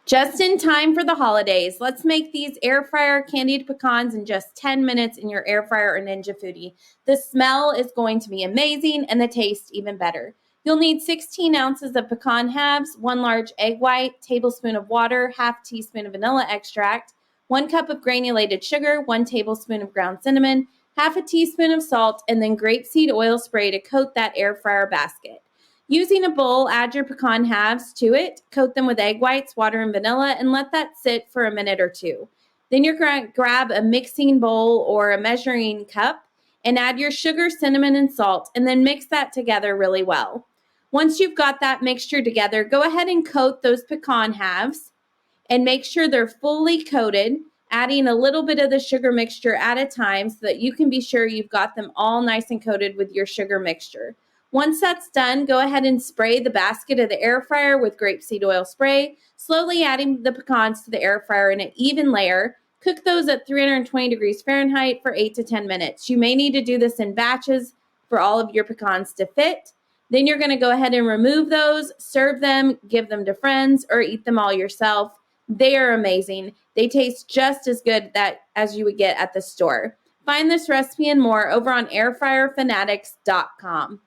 Just in time for the holidays, let's make these air fryer candied pecans in just 10 minutes in your air fryer or Ninja Foodie. The smell is going to be amazing and the taste even better. You'll need 16 ounces of pecan halves, 1 large egg white, tablespoon of water, half teaspoon of vanilla extract, 1 cup of granulated sugar, 1 tablespoon of ground cinnamon, half a teaspoon of salt, and then grapeseed oil spray to coat that air fryer basket. Using a bowl, add your pecan halves to it, coat them with egg whites, water, and vanilla, and let that sit for a minute or two. Then you're going to grab a mixing bowl or a measuring cup and add your sugar, cinnamon, and salt, and then mix that together really well. Once you've got that mixture together, go ahead and coat those pecan halves and make sure they're fully coated, adding a little bit of the sugar mixture at a time so that you can be sure you've got them all nice and coated with your sugar mixture. Once that's done, go ahead and spray the basket of the air fryer with grapeseed oil spray, slowly adding the pecans to the air fryer in an even layer. Cook those at 320 degrees Fahrenheit for 8 to 10 minutes. You may need to do this in batches for all of your pecans to fit. Then you're going to go ahead and remove those, serve them, give them to friends, or eat them all yourself. They are amazing. They taste just as good as you would get at the store. Find this recipe and more over on airfryerfanatics.com.